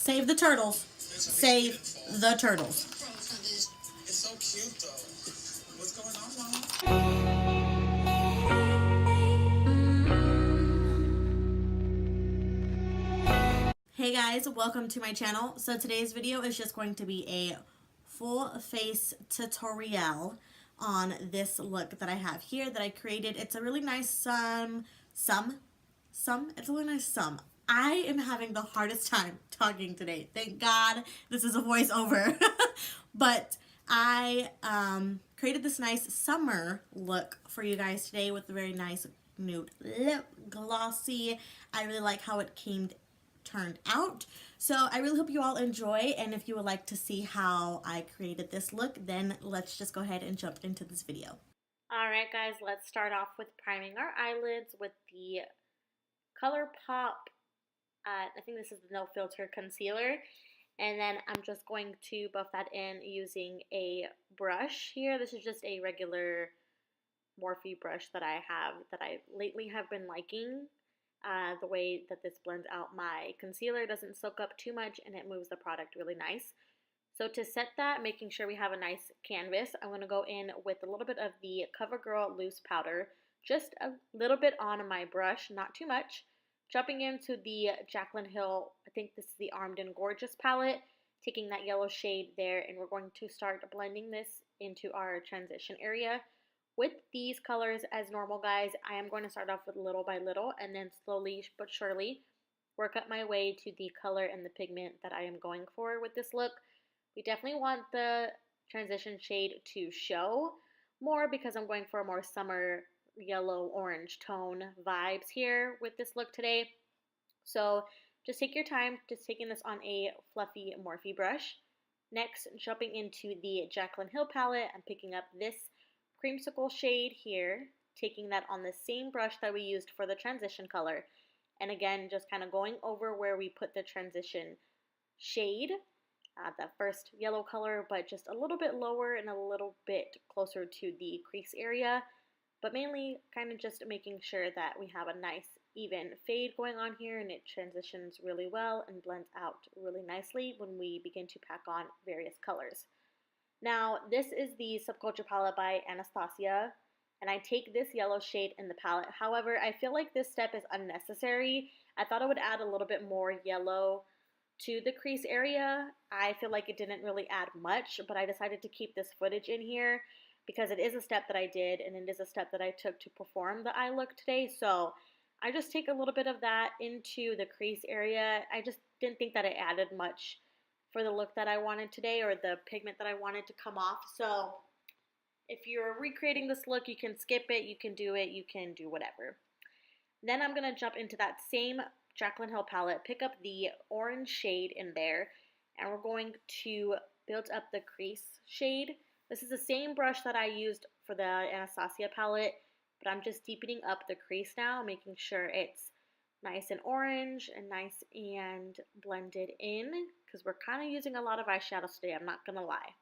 Save the turtles. Save the turtles. It's so cute though. What's going on, Mama? Hey guys, welcome to my channel. So today's video is just going to be a full face tutorial on this look that I have here that I created. It's a really nice it's a really nice sum. I am having the hardest time talking today. Thank God this is a voiceover. But I created this nice summer look for you guys today with a very nice nude lip glossy. I really like how it turned out. So I really hope you all enjoy, and if you would like to see how I created this look, then let's just go ahead and jump into this video. Alright guys, let's start off with priming our eyelids with the Colourpop, I think this is the No Filter Concealer, and then I'm just going to buff that in using a brush here. This is just a regular Morphe brush that I lately have been liking. The way that this blends out my concealer, doesn't soak up too much, and it moves the product really nice. So to set that, making sure we have a nice canvas, I'm going to go in with a little bit of the Covergirl loose powder, just a little bit on my brush, not too much. Jumping into the Jaclyn Hill, I think this is the Armed and Gorgeous palette, taking that yellow shade there, and we're going to start blending this into our transition area. With these colors, as normal guys, I am going to start off with little by little and then slowly but surely work up my way to the color and the pigment that I am going for with this look. We definitely want the transition shade to show more because I'm going for a more summer yellow orange tone vibes here with this look today. So just take your time, just taking this on a fluffy Morphe brush. Next, jumping into the Jaclyn Hill palette, I'm picking up this creamsicle shade here, taking that on the same brush that we used for the transition color, and again just kind of going over where we put the transition shade, the first yellow color, but just a little bit lower and a little bit closer to the crease area, but mainly kind of just making sure that we have a nice even fade going on here, and it transitions really well and blends out really nicely when we begin to pack on various colors. Now, this is the Subculture palette by Anastasia, and I take this yellow shade in the palette. However, I feel like this step is unnecessary. I thought it would add a little bit more yellow to the crease area. I feel like it didn't really add much, but I decided to keep this footage in here because it is a step that I did, and it is a step that I took to perform the eye look today. So I just take a little bit of that into the crease area. I just didn't think that it added much for the look that I wanted today, or the pigment that I wanted to come off. So if you're recreating this look, you can skip it, you can do it, you can do whatever. Then I'm going to jump into that same Jaclyn Hill palette, pick up the orange shade in there, and we're going to build up the crease shade. This is the same brush that I used for the Anastasia palette, but I'm just deepening up the crease now, making sure it's nice and orange and nice and blended in, because we're kind of using a lot of eyeshadows today, I'm not gonna lie.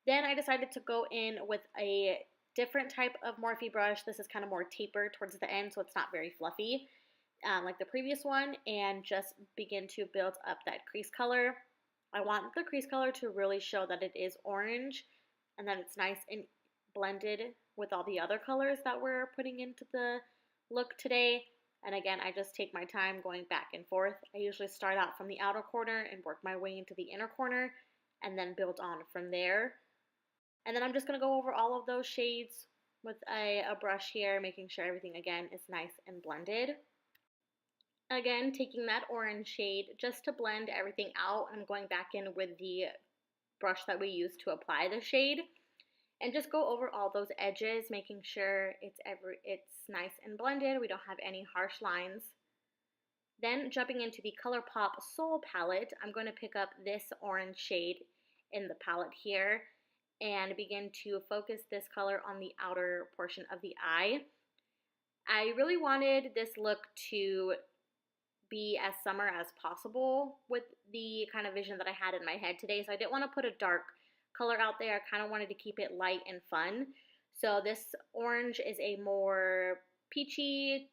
Then I decided to go in with a different type of Morphe brush. This is kind of more tapered towards the end, so it's not very fluffy like the previous one, and just begin to build up that crease color. I want the crease color to really show that it is orange and that it's nice and blended with all the other colors that we're putting into the look today. And again, I just take my time going back and forth. I usually start out from the outer corner and work my way into the inner corner and then build on from there. And then I'm just going to go over all of those shades with a brush here, making sure everything again is nice and blended. Again, taking that orange shade just to blend everything out. I'm going back in with the brush that we used to apply the shade, and just go over all those edges, making sure it's nice and blended. We don't have any harsh lines. Then jumping into the Colourpop SOL palette, I'm going to pick up this orange shade in the palette here and begin to focus this color on the outer portion of the eye. I really wanted this look to be as summer as possible with the kind of vision that I had in my head today, so I didn't want to put a dark color out there. I kind of wanted to keep it light and fun. So this orange is a more peachy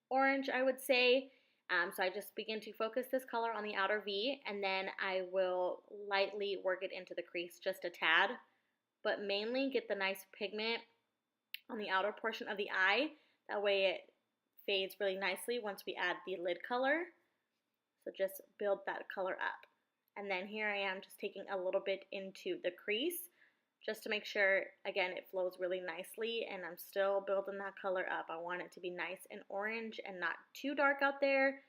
orange, I would say, So I just begin to focus this color on the outer V, and then I will lightly work it into the crease just a tad, but mainly get the nice pigment on the outer portion of the eye. That way it fades really nicely once we add the lid color. So just build that color up. And then here I am just taking a little bit into the crease just to make sure, again, it flows really nicely, and I'm still building that color up. I want it to be nice and orange and not too dark out there,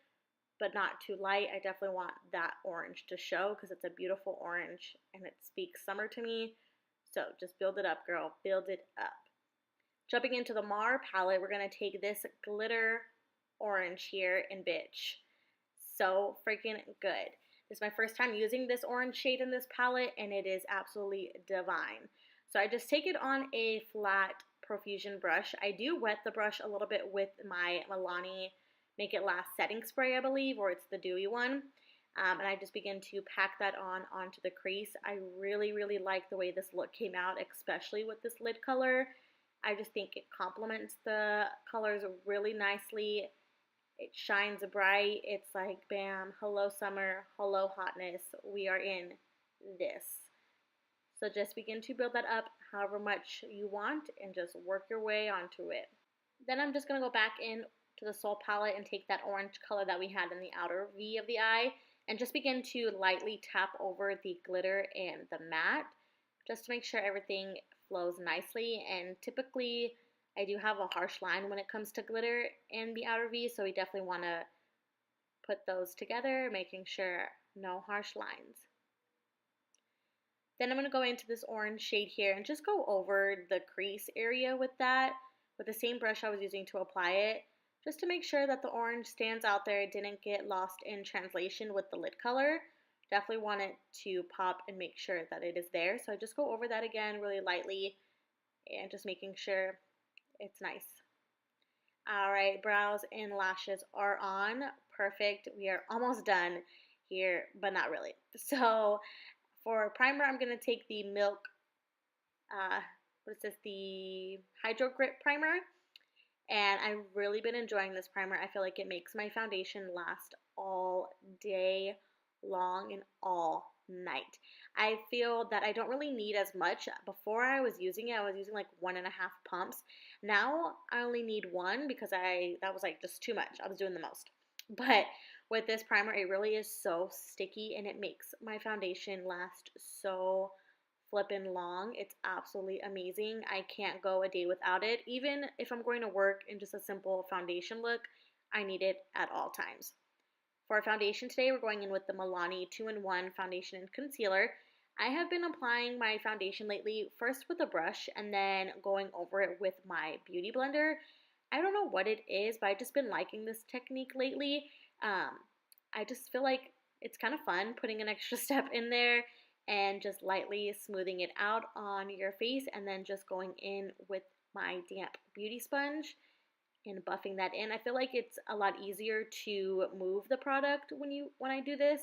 but not too light. I definitely want that orange to show because it's a beautiful orange and it speaks summer to me. So just build it up, girl. Build it up. Jumping into the MAR palette, we're going to take this glitter orange here in Bitch. So freaking good. This is my first time using this orange shade in this palette, and it is absolutely divine. So I just take it on a flat profusion brush. I do wet the brush a little bit with my Milani Make It Last setting spray, I believe, or it's the dewy one. And I just begin to pack that onto the crease. I really, really like the way this look came out, especially with this lid color. I just think it complements the colors really nicely. It shines bright. It's like, bam, hello summer, hello hotness. We are in this. So just begin to build that up however much you want and just work your way onto it. Then I'm just going to go back in to the Sol palette and take that orange color that we had in the outer V of the eye and just begin to lightly tap over the glitter and the matte just to make sure everything flows nicely. And typically I do have a harsh line when it comes to glitter in the outer V, so we definitely want to put those together, making sure no harsh lines. Then I'm going to go into this orange shade here and just go over the crease area with that, with the same brush I was using to apply it, just to make sure that the orange stands out there. It didn't get lost in translation with the lid color. Definitely want it to pop and make sure that it is there. So I just go over that again really lightly and just making sure it's nice. All right, brows and lashes are on. Perfect. We are almost done here, but not really. So for primer, I'm going to take the Milk, what is this, the Hydrogrip primer. And I've really been enjoying this primer. I feel like it makes my foundation last all day long and all night. I feel that I don't really need as much. Before I was using it, I was using like 1.5 pumps. Now I only need one because that was like just too much. I was doing the most. But with this primer, it really is so sticky and it makes my foundation last so flippin' long. It's absolutely amazing. I can't go a day without it. Even if I'm going to work in just a simple foundation look, I need it at all times. For our foundation today, we're going in with the Milani 2-in-1 foundation and concealer. I have been applying my foundation lately, first with a brush and then going over it with my beauty blender. I don't know what it is, but I've just been liking this technique lately. I just feel like it's kind of fun putting an extra step in there and just lightly smoothing it out on your face and then just going in with my damp beauty sponge and buffing that in. I feel like it's a lot easier to move the product when I do this,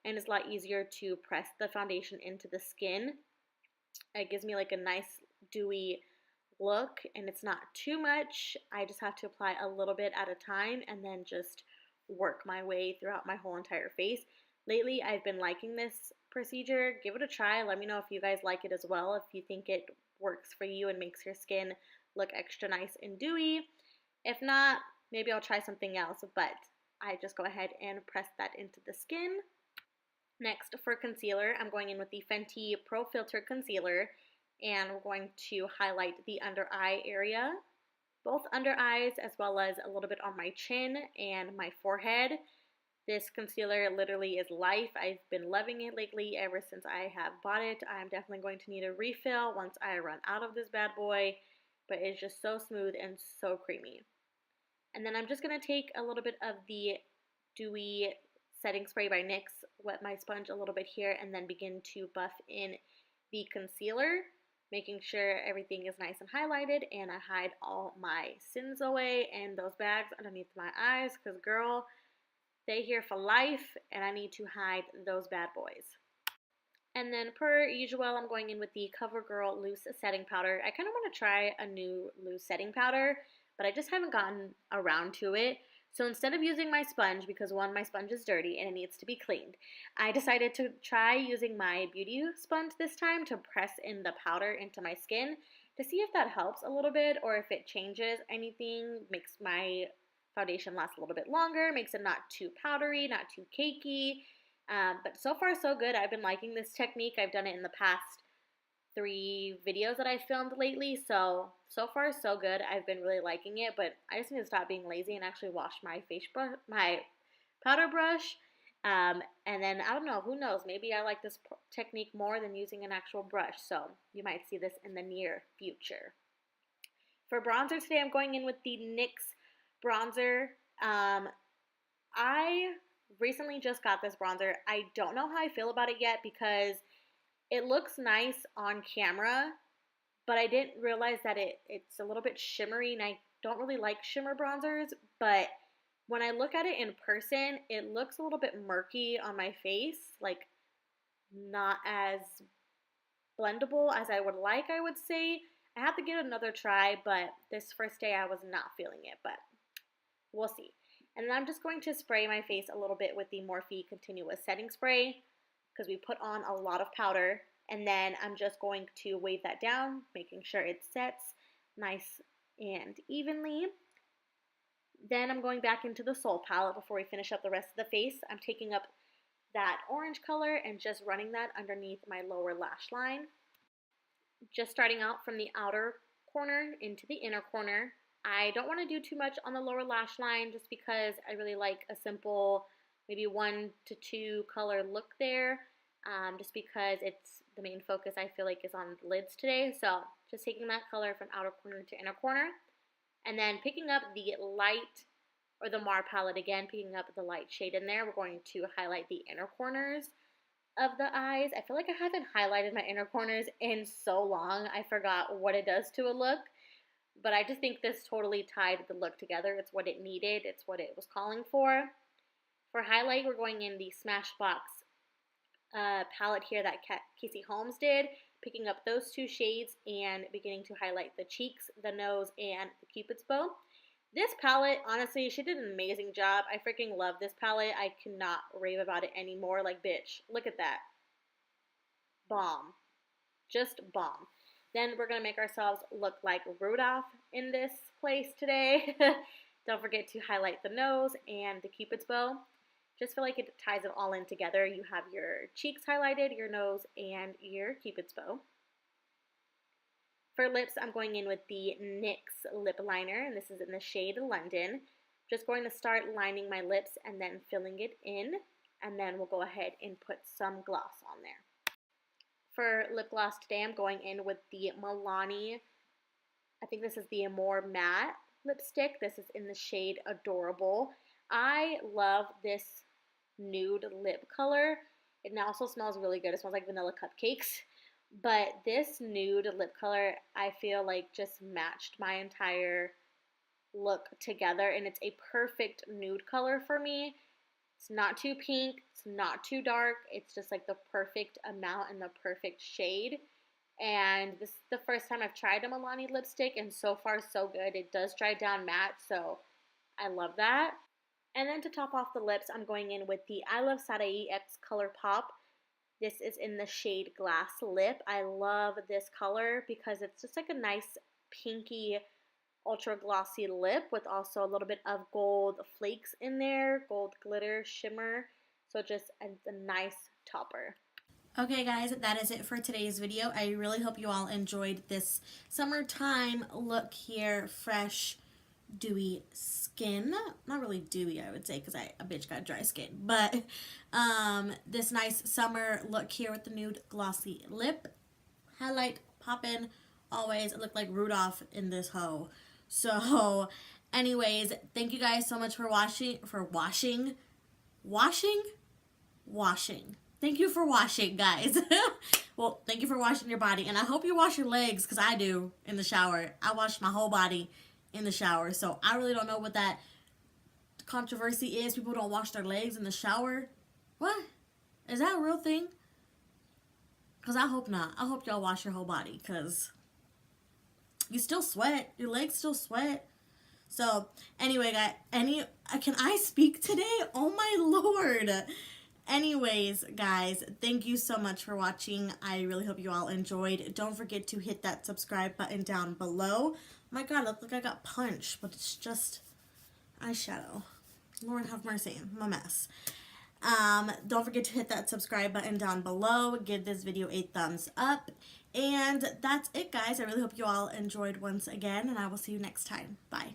and it's a lot easier to press the foundation into the skin. It gives me like a nice dewy look, and it's not too much. I just have to apply a little bit at a time and then just work my way throughout my whole entire face. Lately, I've been liking this procedure. Give it a try. Let me know if you guys like it as well, if you think it works for you and makes your skin look extra nice and dewy. If not, maybe I'll try something else, but I just go ahead and press that into the skin. Next, for concealer, I'm going in with the Fenty Pro Filter concealer, and we're going to highlight the under eye area, both under eyes as well as a little bit on my chin and my forehead. This concealer literally is life. I've been loving it lately ever since I have bought it. I'm definitely going to need a refill once I run out of this bad boy, but it's just so smooth and so creamy. And then I'm just going to take a little bit of the Dewy Setting Spray by NYX, wet my sponge a little bit here, and then begin to buff in the concealer, making sure everything is nice and highlighted, and I hide all my sins away and those bags underneath my eyes, because girl, they here for life, and I need to hide those bad boys. And then per usual, I'm going in with the Covergirl Loose Setting Powder. I kind of want to try a new loose setting powder, but I just haven't gotten around to it. So instead of using my sponge, because one, my sponge is dirty and it needs to be cleaned, I decided to try using my beauty sponge this time to press in the powder into my skin to see if that helps a little bit or if it changes anything, makes my foundation last a little bit longer, makes it not too powdery, not too cakey. But so far so good. I've been liking this technique. I've done it in the past 3 videos that I filmed lately, so far so good. I've been really liking it, but I just need to stop being lazy and actually wash my my powder brush. And then I don't know, who knows, maybe I like this technique more than using an actual brush, so you might see this in the near future. For bronzer today, I'm going in with the NYX bronzer. I recently just got this bronzer. I don't know how I feel about it yet because it looks nice on camera, but I didn't realize that it's a little bit shimmery, and I don't really like shimmer bronzers, but when I look at it in person, it looks a little bit murky on my face, like not as blendable as I would like, I would say. I have to give it another try, but this first day I was not feeling it, but we'll see. And then I'm just going to spray my face a little bit with the Morphe Continuous Setting Spray because we put on a lot of powder, and then I'm just going to wave that down, making sure it sets nice and evenly. Then I'm going back into the Sol palette before we finish up the rest of the face. I'm taking up that orange color and just running that underneath my lower lash line. Just starting out from the outer corner into the inner corner. I don't want to do too much on the lower lash line just because I really like a simple, maybe 1 to 2 color look there, just because it's the main focus I feel like is on the lids today. So just taking that color from outer corner to inner corner, and then picking up the light, or the MAR palette again, picking up the light shade in there. We're going to highlight the inner corners of the eyes. I feel like I haven't highlighted my inner corners in so long. I forgot what it does to a look. But I just think this totally tied the look together. It's what it needed. It's what it was calling for. For highlight, we're going in the Smashbox palette here that Casey Holmes did, picking up those 2 shades and beginning to highlight the cheeks, the nose, and the Cupid's bow. This palette, honestly, she did an amazing job. I freaking love this palette. I cannot rave about it anymore. Like, bitch, look at that. Bomb. Just bomb. Then we're going to make ourselves look like Rudolph in this place today. Don't forget to highlight the nose and the Cupid's bow. Just feel like it ties it all in together. You have your cheeks highlighted, your nose, and your Cupid's bow. For lips, I'm going in with the NYX lip liner, and this is in the shade London. Just going to start lining my lips and then filling it in, and then we'll go ahead and put some gloss on there. For lip gloss today, I'm going in with the Milani, I think this is the Amore matte lipstick. This is in the shade Adorable. I love this nude lip color. It also smells really good. It smells like vanilla cupcakes. But this nude lip color, I feel like just matched my entire look together. And it's a perfect nude color for me. It's not too pink. It's not too dark. It's just like the perfect amount and the perfect shade. And this is the first time I've tried a Milani lipstick, and so far so good. It does dry down matte, so I love that. And then to top off the lips, I'm going in with the iluvsarahii X Colourpop. This is in the shade GlassLip. I love this color because it's just like a nice pinky ultra glossy lip with also a little bit of gold flakes in there, gold glitter shimmer. So just a nice topper. Okay guys, that is it for today's video. I really hope you all enjoyed this summertime look here. Fresh, dewy skin. Not really dewy, I would say, because a bitch got dry skin. But this nice summer look here with the nude glossy lip. Highlight poppin'. Always. It looked like Rudolph in this hoe. So anyways, thank you guys so much for washing. Thank you for washing, guys. Well, thank you for washing your body. And I hope you wash your legs, because I do in the shower. I wash my whole body in the shower. So I really don't know what that controversy is. People don't wash their legs in the shower. What? Is that a real thing? Because I hope not. I hope y'all wash your whole body, because you still sweat. Your legs still sweat. So anyway, guys, can I speak today? Oh my lord. Anyways, guys, thank you so much for watching. I really hope you all enjoyed. Don't forget to hit that subscribe button down below. Oh my god, I look like I got punched, but it's just eyeshadow. Lord have mercy, I'm a mess. Don't forget to hit that subscribe button down below. Give this video a thumbs up. And that's it, guys. I really hope you all enjoyed once again, and I will see you next time. Bye.